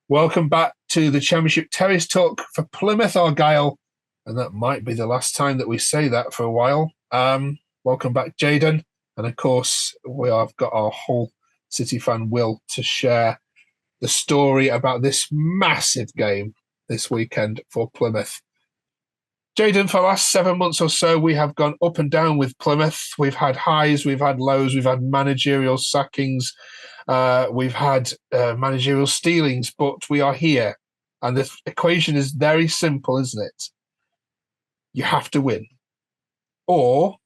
Welcome back to the Championship Terrace Talk for Plymouth Argyle, and that might be the last time that we say that for a while. Welcome back, Jaden, and of course we have got our whole City fan Will to share the story about this massive game this weekend for Plymouth. Jaden, for the last 7 months or so, we have gone up and down with Plymouth. We've had highs, we've had lows, we've had managerial sackings, we've had managerial stealings, but we are here. And the equation is very simple, isn't it? You have to win. Or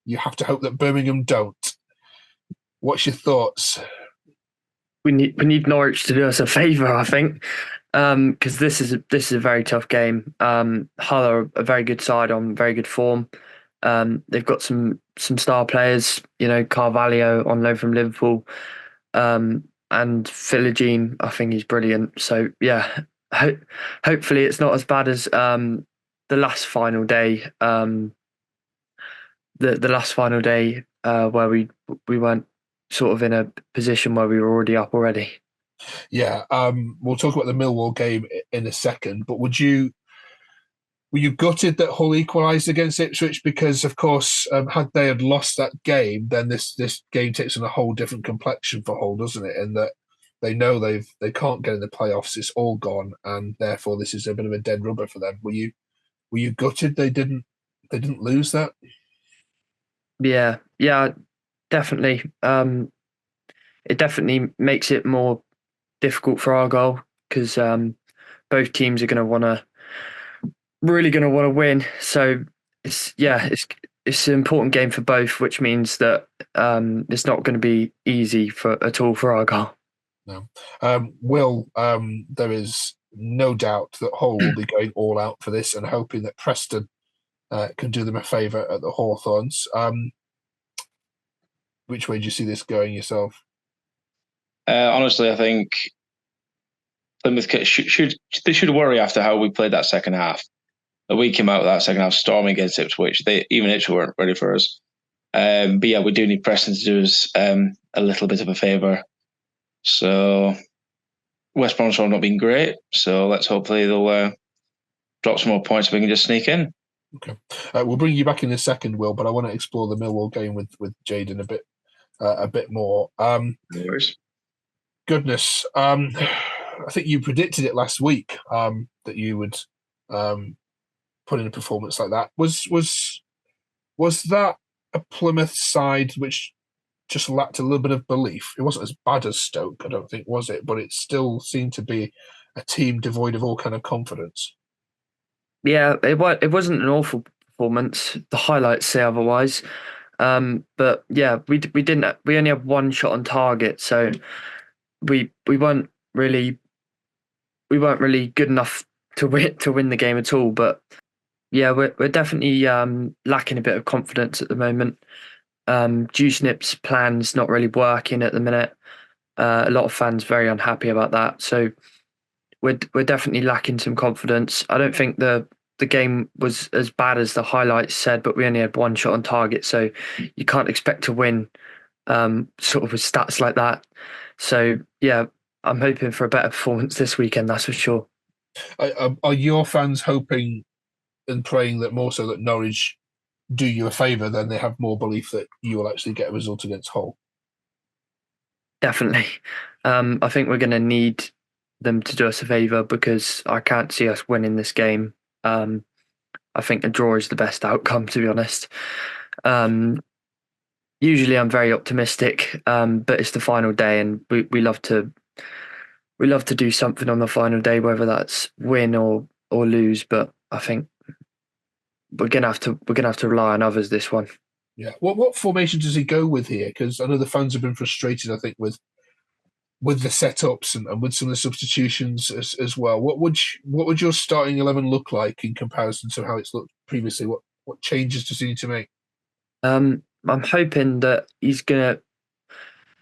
you have to hope that Birmingham don't. What's your thoughts? We need Norwich to do us a favour, I think, because this is a very tough game. Hull are a very good side on very good form. They've got some star players, Carvalho on loan from Liverpool, and Philogene. I think he's brilliant. So yeah, hopefully it's not as bad as the last final day. The last final day where we weren't sort of in a position where we were already up already. Yeah, we'll talk about the Millwall game in a second, but were you gutted that Hull equalised against Ipswich? Because, of course, had they had lost that game, then this game takes on a whole different complexion for Hull, doesn't it? In that they know they can't get in the playoffs, it's all gone, and therefore this is a bit of a dead rubber for them. Were you gutted they didn't lose that? Yeah, definitely. It definitely makes it more difficult for Argyle because both teams are really going to want to win. So it's an important game for both, which means that it's not going to be easy at all for Argyle. No. Will, there is no doubt that Hull will be going all out for this and hoping that Preston can do them a favour at the Hawthorns. Which way do you see this going yourself? Honestly, I think Plymouth should worry after how we played that second half. We came out of that second half storming against Ipswich. Even Ipswich weren't ready for us. But yeah, we do need Preston to do us a little bit of a favour. So West Bromwich have not been great. So let's hopefully they'll drop some more points so we can just sneak in. Okay, we'll bring you back in a second, Will. But I want to explore the Millwall game with Jaden a bit more. No worries. Goodness, I think you predicted it last week that you would put in a performance like that. Was that a Plymouth side which just lacked a little bit of belief? It wasn't as bad as Stoke, I don't think, was it? But it still seemed to be a team devoid of all kind of confidence. Yeah, it wasn't an awful performance. The highlights say otherwise. But yeah, we didn't. We only had one shot on target, so we weren't really good enough to win the game at all. But yeah, we're definitely lacking a bit of confidence at the moment. Juicenip's plan's not really working at the minute. A lot of fans very unhappy about that. So we're definitely lacking some confidence. I don't think the game was as bad as the highlights said, but we only had one shot on target, so you can't expect to win sort of with stats like that. So yeah, I'm hoping for a better performance this weekend, that's for sure. Are your fans hoping and praying that more so that Norwich do you a favour than they have more belief that you will actually get a result against Hull? Definitely. I think we're going to need them to do us a favour because I can't see us winning this game. I think a draw is the best outcome, to be honest. Usually I'm very optimistic, but it's the final day and we love to do something on the final day, whether that's win or lose. But I think we're gonna have to rely on others this one. Yeah. What formation does he go with here? Because I know the fans have been frustrated, I think, with the setups and with some of the substitutions as well. What would your starting 11 look like in comparison to how it's looked previously? What changes does he need to make? I'm hoping that he's gonna.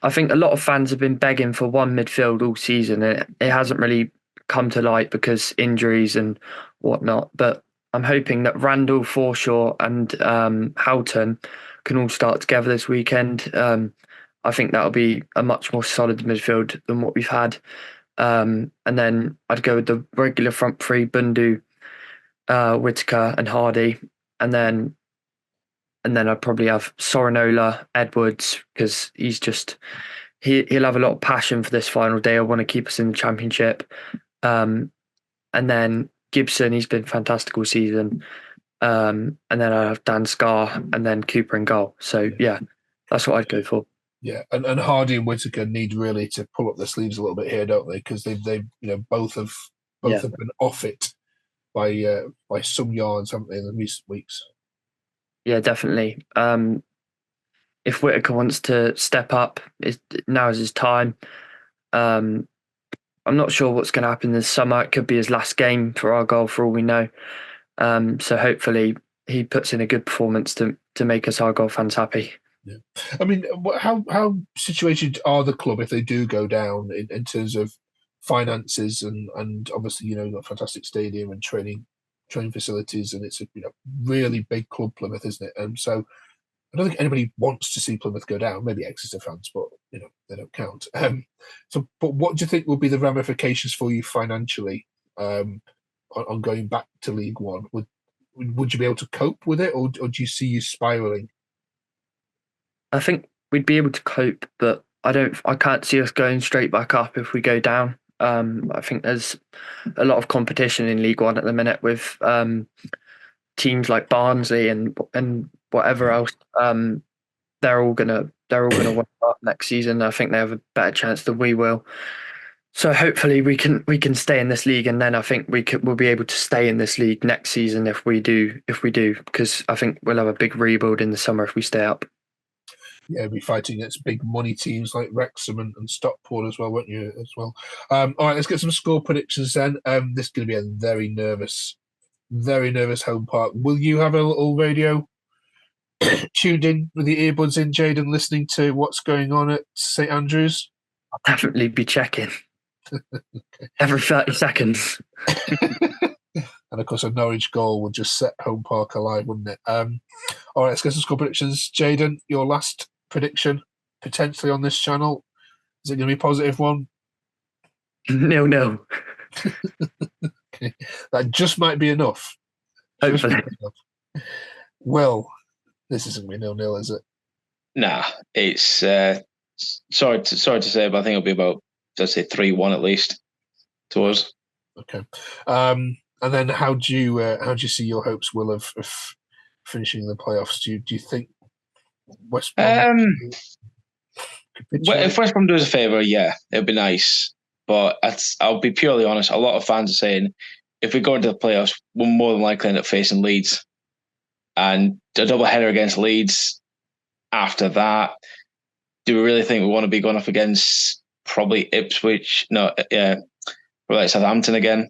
I think a lot of fans have been begging for one midfield all season, and it hasn't really come to light because injuries and whatnot. But I'm hoping that Randall, Forshaw, and Houghton can all start together this weekend. I think that'll be a much more solid midfield than what we've had. And then I'd go with the regular front three: Bundu, Whitaker, and Hardy. And then I'd probably have Sorinola, Edwards, because he'll have a lot of passion for this final day. I want to keep us in the Championship. And then Gibson, he's been fantastic all season. And then I have Dan Scarr and then Cooper in goal. So yeah, that's what I'd go for. Yeah, and Hardy and Whitaker need really to pull up their sleeves a little bit here, don't they? Because they both have been off it by some yards, haven't they, in the recent weeks? Yeah, definitely. If Whitaker wants to step up, now is his time. I'm not sure what's going to happen this summer. It could be his last game for Argyle, for all we know. So hopefully he puts in a good performance to make us Argyle fans happy. Yeah. I mean, how situated are the club if they do go down in terms of finances and obviously you've got a fantastic stadium and training facilities, and it's a really big club, Plymouth, isn't it? And so I don't think anybody wants to see Plymouth go down. Maybe Exeter fans, but they don't count. But what do you think will be the ramifications for you financially on going back to League One? Would you be able to cope with it, or do you see you spiralling? I think we'd be able to cope, but I can't see us going straight back up if we go down. I think there's a lot of competition in League One at the minute with teams like Barnsley and whatever else. They're all gonna win up next season. I think they have a better chance than we will. So hopefully we can stay in this league, and then I think we'll be able to stay in this league next season if we do, because I think we'll have a big rebuild in the summer if we stay up. Yeah, be fighting against big money teams like Wrexham and Stockport as well, won't you? As well. All right, let's get some score predictions then. This is going to be a very nervous home park. Will you have a little radio tuned in with the earbuds in, Jade, and listening to what's going on at St Andrews? I'll definitely be checking every 30 seconds. And of course, a Norwich goal would just set home park alive, wouldn't it? All right, let's get some score predictions. Jaden, your last prediction potentially on this channel, is it going to be a positive one? No. Okay. That just might be enough. Hopefully. Well, this isn't going to be 0-0, is it? Nah, it's sorry to say, but I think it'll be about, let's say, 3-1 at least to us. Okay. And then how do you see your hopes, Will, of finishing the playoffs? Do you think West Brom? If West Brom does a favour, yeah, it'd be nice. But I'll be purely honest. A lot of fans are saying if we go into the playoffs, we're more than likely end up facing Leeds, and a double header against Leeds. After that, do we really think we want to be going up against probably Ipswich? No, yeah, like Southampton again.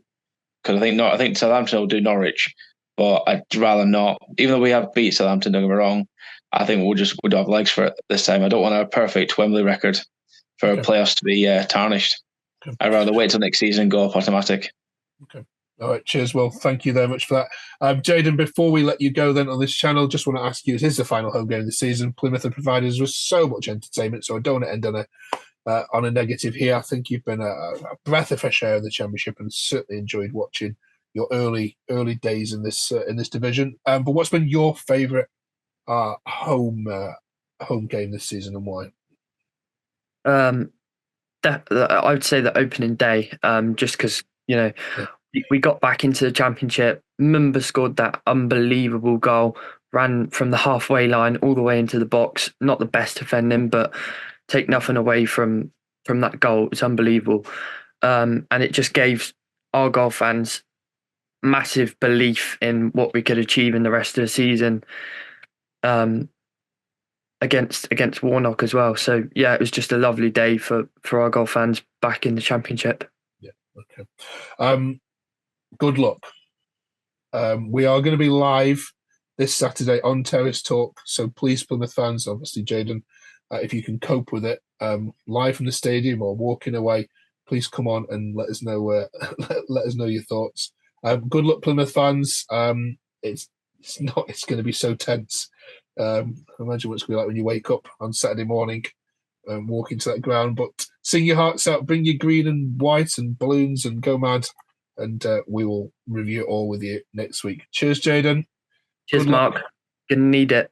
Because I think Southampton will do Norwich, but I'd rather not. Even though we have beat Southampton, don't get me wrong, I think we'll have legs for it this time. I don't want a perfect Wembley record for a playoffs to be tarnished. Okay. I'd rather wait till next season and go up automatic. Okay. All right. Cheers, Will. Thank you very much for that. Jaden, before we let you go then on this channel, just want to ask you, it is the final home game of the season. Plymouth have provided us with so much entertainment, so I don't want to end on a negative here. I think you've been a breath of fresh air in the Championship, and certainly enjoyed watching your early days in this division. But what's been your favourite home game this season, and why? I would say the opening day, just because we got back into the Championship. Mumba scored that unbelievable goal, ran from the halfway line all the way into the box. Not the best defending, but take nothing away from that goal. It's unbelievable. And it just gave Argyle fans massive belief in what we could achieve in the rest of the season against Warnock as well. So yeah, it was just a lovely day for Argyle fans back in the Championship. Yeah, okay. Good luck. We are going to be live this Saturday on Terrace Talk, so please, Plymouth fans, obviously Jaden, if you can cope with it, live from the stadium or walking away, please come on and let us know let us know your thoughts. Good luck, Plymouth fans. It's going to be so tense. Imagine what it's going to be like when you wake up on Saturday morning walk into that ground. But sing your hearts out, bring your green and white and balloons and go mad. And we will review it all with you next week. Cheers, Jaden. Cheers, Good luck. Mark. Gonna need it.